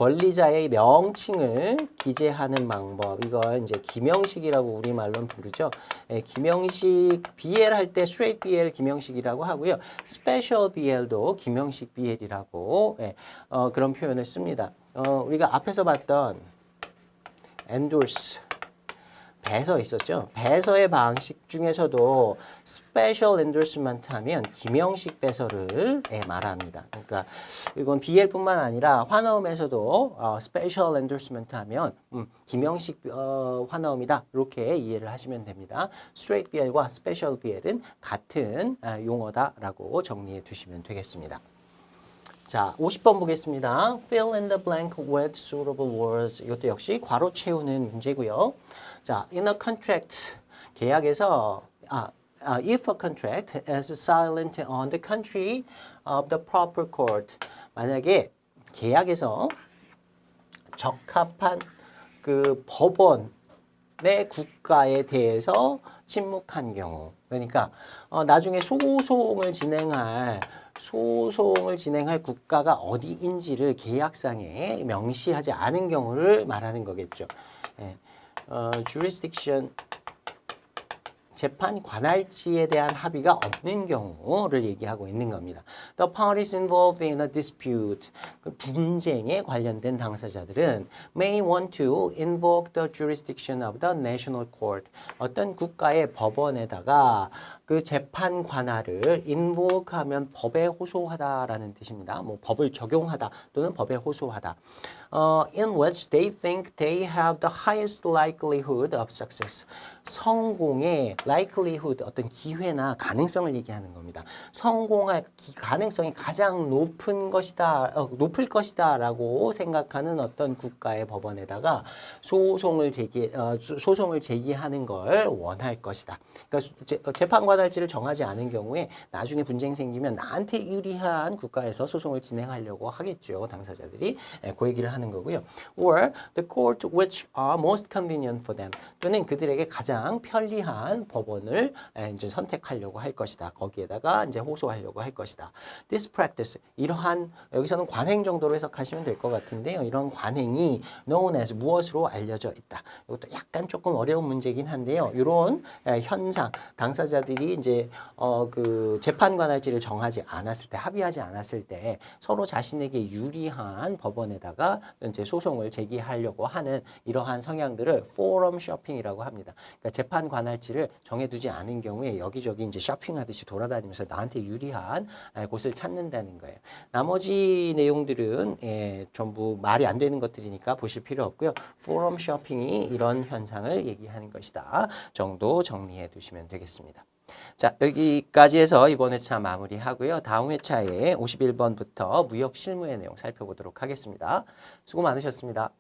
권리자의 명칭을 기재하는 방법. 이걸 이제 김영식이라고 우리말로 부르죠. 김영식 BL 할 때 straight BL 김영식이라고 하고요. special BL도 김영식 BL이라고 그런 표현을 씁니다. 우리가 앞에서 봤던 endorse 배서 있었죠. 배서의 방식 중에서도 스페셜 엔도스먼트 하면 김영식 배서를 말합니다. 그러니까 이건 BL뿐만 아니라 환어음에서도 스페셜 엔도스먼트 하면 김영식 환어음이다. 이렇게 이해를 하시면 됩니다. 스트레이트 BL과 스페셜 BL은 같은 용어다라고 정리해 두시면 되겠습니다. 자, 50번 보겠습니다. Fill in the blank with suitable words. 이것도 역시 괄호 채우는 문제고요. 자, in a contract, 계약에서 if a contract is silent on the country of the proper court. 만약에 계약에서 적합한 그 법원의 국가에 대해서 침묵한 경우. 그러니까 나중에 소송을 진행할 국가가 어디인지를 계약상에 명시하지 않은 경우를 말하는 거겠죠. jurisdiction, 재판 관할지에 대한 합의가 없는 경우를 얘기하고 있는 겁니다. The parties involved in a dispute, 그 분쟁에 관련된 당사자들은 may want to invoke the jurisdiction of the national court. 어떤 국가의 법원에다가 그 재판 관할을 invoke하면 법에 호소하다라는 뜻입니다. 뭐 법을 적용하다 또는 법에 호소하다. In which they think they have the highest likelihood of success. 성공의 likelihood, 어떤 기회나 가능성을 얘기하는 겁니다. 성공할 가능성이 가장 높을 것이다라고 생각하는 어떤 국가의 법원에다가 소송을 제기하는 걸 원할 것이다. 그러니까 재판 관할지를 정하지 않은 경우에 나중에 분쟁 생기면 나한테 유리한 국가에서 소송을 진행하려고 하겠죠. 당사자들이 그 얘기를 하는 거고요. Or the court which are most convenient for them. 또는 그들에게 가장 편리한 법원을 이제 선택하려고 할 것이다. 거기에다가 이제 호소하려고 할 것이다. This practice, 이러한 여기서는 관행 정도로 해석하시면 될 것 같은데요. 이런 관행이 known as 무엇으로 알려져 있다. 이것도 약간 조금 어려운 문제긴 한데요. 이런 현상, 당사자들이 이제 그 재판 관할지를 정하지 않았을 때, 합의하지 않았을 때 서로 자신에게 유리한 법원에다가 이제 소송을 제기하려고 하는 이러한 성향들을 포럼 쇼핑이라고 합니다. 그러니까 재판 관할지를 정해두지 않은 경우에 여기저기 이제 쇼핑하듯이 돌아다니면서 나한테 유리한 곳을 찾는다는 거예요. 나머지 내용들은 전부 말이 안 되는 것들이니까 보실 필요 없고요. 포럼 쇼핑이 이런 현상을 얘기하는 것이다 정도 정리해 두시면 되겠습니다. 자, 여기까지 해서 이번 회차 마무리하고요. 다음 회차에 51번부터 무역 실무의 내용 살펴보도록 하겠습니다. 수고 많으셨습니다.